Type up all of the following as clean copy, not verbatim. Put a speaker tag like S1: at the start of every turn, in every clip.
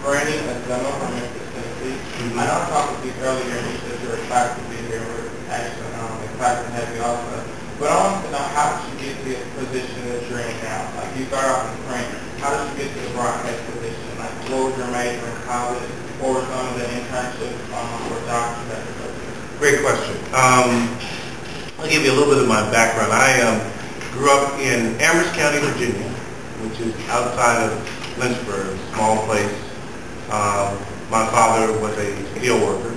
S1: Brandon Azema from Memphis, Tennessee. I know I talked with you earlier and you said you're excited to be here. We're actually excited to have you also. But I want to know, how did you get to the position that you're in now? Like, you started off in print. How did you get to the broadcast position? Like, what was your major in college? What were some of the internships or jobs that you took?
S2: Great question. I'll give you a little bit of my background. I grew up in Amherst County, Virginia, which is outside of Lynchburg, a small place. My father was a steel worker.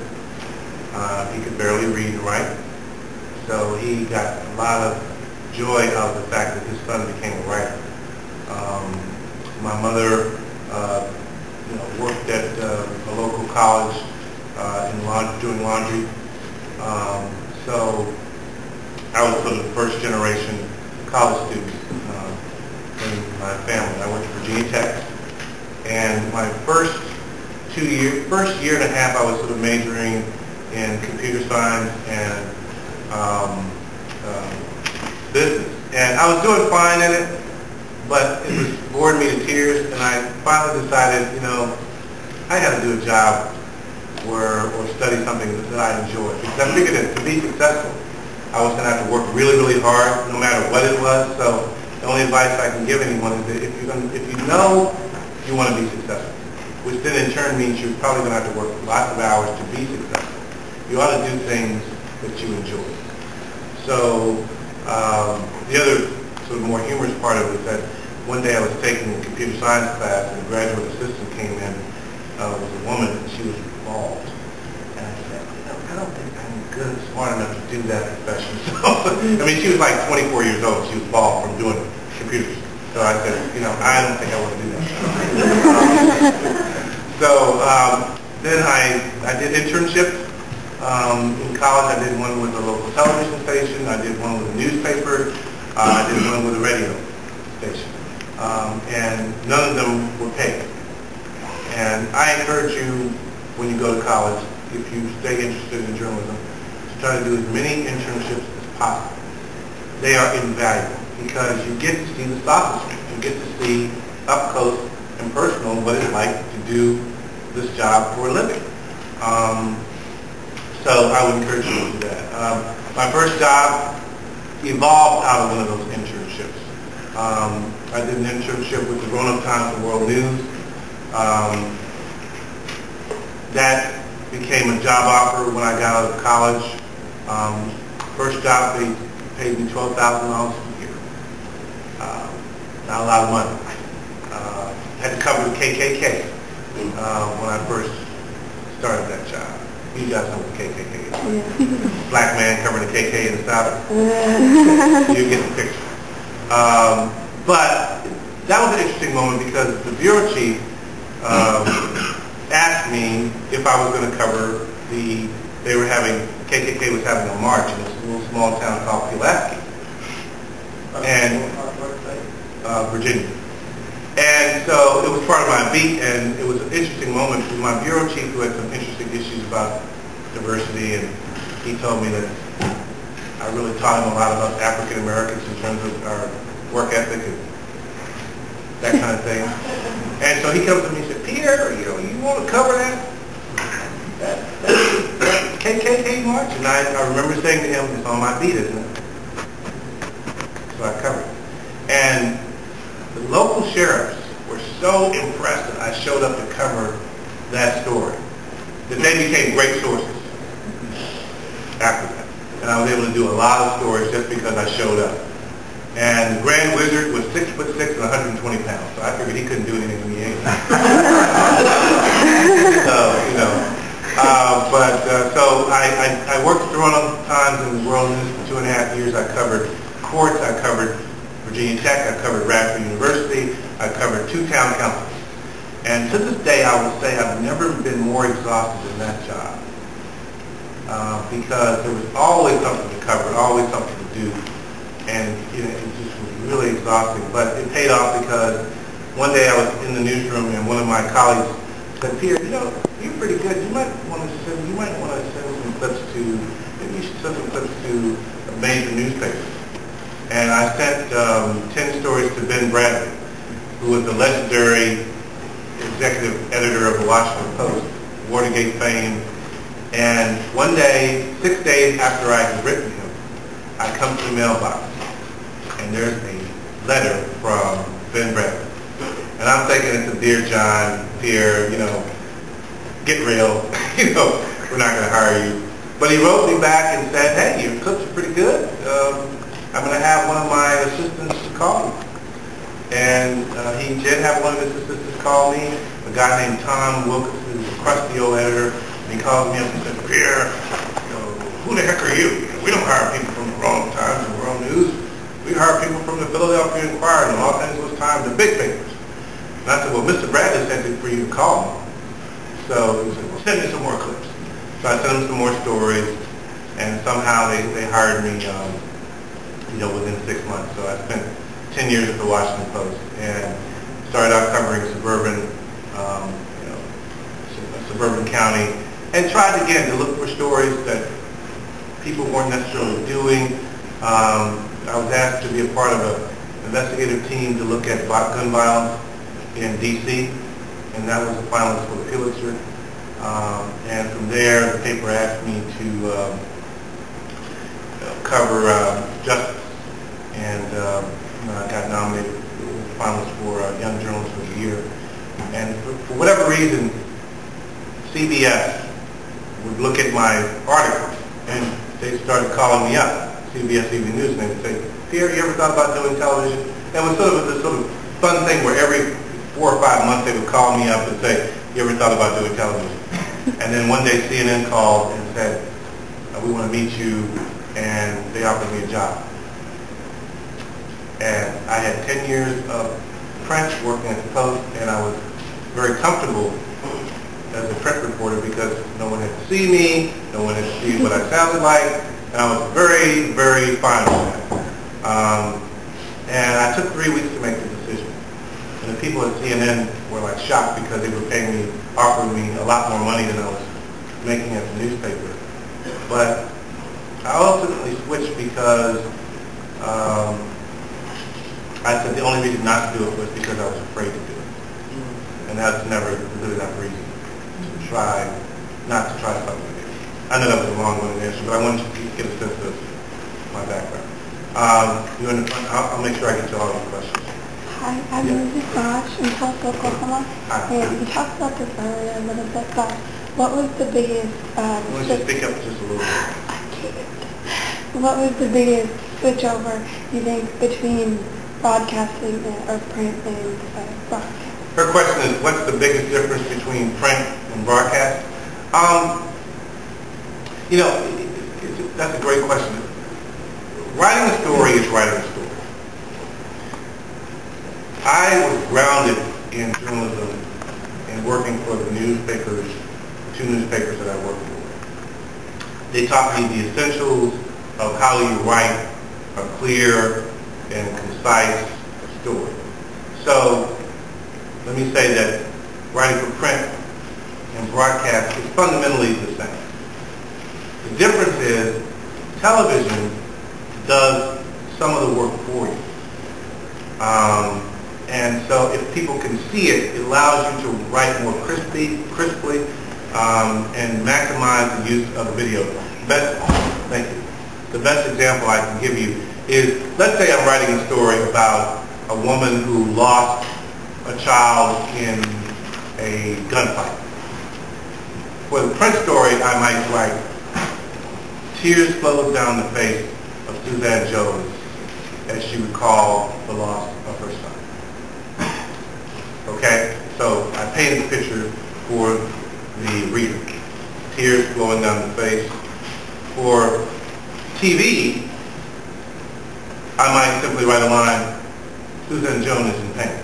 S2: He could barely read and write. So he got a lot of joy out of the fact that his son became a writer. My mother worked at a local college doing laundry. So I was sort of the first generation college student in my family. I went to Virginia Tech, and my first year and a half I was sort of majoring in computer science and business. And I was doing fine in it, but it was bored me to tears, and I finally decided, I had to do a job or study something that I enjoyed. Because I figured that to be successful, I was going to have to work really, really hard, no matter what it was. So the only advice I can give anyone is that if you know you want to be successful, which then in turn means you're probably going to have to work lots of hours to be successful, you ought to do things that you enjoy. So the other sort of more humorous part of it is that one day I was taking a computer science class, and a graduate assistant came in, was a woman, and she was bald. And I said, I don't think I'm good and smart enough to do that profession. So, she was like 24 years old. She was bald from doing computers. So I said, I don't think I want to do that. Then I did internships. In college, I did one with a local television station. I did one with a newspaper. I did one with a radio station. And none of them were paid. And I encourage you, when you go to college, if you stay interested in journalism, to try to do as many internships as possible. They are invaluable because you get to see the side of it. You get to see up close and personal what it's like to do this job for a living. So I would encourage you to do that. My first job evolved out of one of those internships. I did an internship with the Grown-Up Times and World News. That became a job offer when I got out of college. First job, they paid me $12,000 a year. Not a lot of money. Had to cover the KKK when I first started that job. You guys know what the KKK is. Yeah. Black man covering the KK in the South. You get the picture. But that was an interesting moment because the bureau chief asked me if I was going to cover KKK was having a march in this little small town called Pulaski, and Virginia. And so it was part of my beat, and it was an interesting moment with my bureau chief, who had some interesting issues about diversity, and he told me that I really taught him a lot about African Americans in terms of our work ethic and that kind of thing. And so he comes to me and said, Pierre, you want to cover that KKK march? And I remember saying to him, it's on my beat, isn't it? So I covered it. And the local sheriffs were so impressed that I showed up to cover that story that they became great sources after that. And I was able to do a lot of stories just because I showed up. And the Grand Wizard was 6'6" and 120 pounds, so I figured he couldn't do anything to me anyway. So I worked at the Roanoke Times and the World News for 2.5 years. I covered courts, I covered Virginia Tech, I covered Radford University, I covered 2 town councils. And to this day, I will say I've never been more exhausted than that job. Because there was always something to cover, always something to do. And it just was really exhausting. But it paid off because one day I was in the newsroom and one of my colleagues said, Pierre, you're pretty good. You might want to send some clips to, maybe you should send some clips to a major newspaper. And I sent 10 stories to Ben Bradley, who was the legendary executive executive editor of the Washington Post, Watergate fame. And one day, 6 days after I had written him, I come to the mailbox, and there's a letter from Ben Bradley. And I'm thinking it's a Dear John, Pierre, get real, we're not going to hire you. But he wrote me back and said, hey, your clips are pretty good. I'm going to have one of my assistants call you. And he did have one of his assistants call me, a guy named Tom Wilkins, who's a crusty old editor. And he called me up and said, Pierre, who the heck are you? We don't hire people from the Wrong Times and World News. We hire people from the Philadelphia Inquirer and Los Angeles Times, the big papers. And I said, well, Mr. Bradley sent it for you to call me. So he said, well, send me some more clips. So I sent him some more stories, and somehow they hired me, within 6 months. So I spent 10 years at the Washington Post and started out covering suburban county, and tried again to look for stories that people weren't necessarily doing. I was asked to be a part of an investigative team to look at gun violence in D.C., and that was a finalist for the Pulitzer. And from there, the paper asked me to cover justice, and I got nominated finalist for Young Journalist of the Year. And for whatever reason, CBS would look at my articles, and they started calling me up, CBS Evening News, and they would say, Pierre, you ever thought about doing television? And it was this sort of fun thing where every 4 or 5 months they would call me up and say, you ever thought about doing television? And then one day CNN called and said, we want to meet you, and they offered me a job. And I had 10 years of print working at the Post, and I was very comfortable as a print reporter because no one had to see me, no one had to see what I sounded like, and I was very, very fine with that. And I took 3 weeks to make the decision. And the people at CNN were like shocked because they were offering me a lot more money than I was making at the newspaper. But I ultimately switched because I said the only reason not to do it was because I was afraid to do it. And that's never a good enough reason not to try something new. I know that was a long-winded answer, but I wanted you to get a sense of my background. You're in the front. I'll make sure I get to all your questions.
S3: Hi, I'm Mrs. Raj in Tulsa, Oklahoma.
S2: Hi.
S3: And you talked about this earlier a little bit, but what was the biggest...
S2: Why don't you speak up just a little bit?
S3: I can't. What was the biggest switchover, you think, between broadcasting or print and broadcast?
S2: Her question is, what's the biggest difference between print and broadcast? That's a great question. Writing a story is writing a story. I was grounded in journalism and working for the newspapers, 2 newspapers that I worked for. They taught me the essentials of how you write a clear and concise story. So let me say that writing for print and broadcast is fundamentally the same. The difference is television does some of the work for you. And so if people can see it, it allows you to write more crisply, and maximize the use of the video. Thank you. The best example I can give you is, let's say I'm writing a story about a woman who lost a child in a gunfight. For the print story, I might write, tears flowed down the face of Suzanne Jones as she recalled the loss of her son. Okay? So I painted the picture for the reader. Tears flowing down the face. For TV, I might simply write a line, Suzanne Jones is in pain.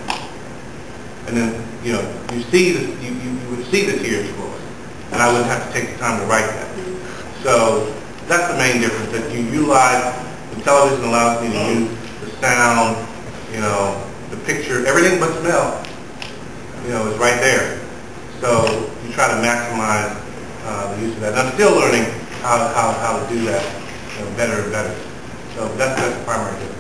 S2: And then, you would see the tears flowing. And I wouldn't have to take the time to write that. So that's the main difference, that you utilize, the television allows me to use the sound, the picture, everything but smell, is right there. So you try to maximize the use of that. And I'm still learning how to do that better and better. So that's the primary difference.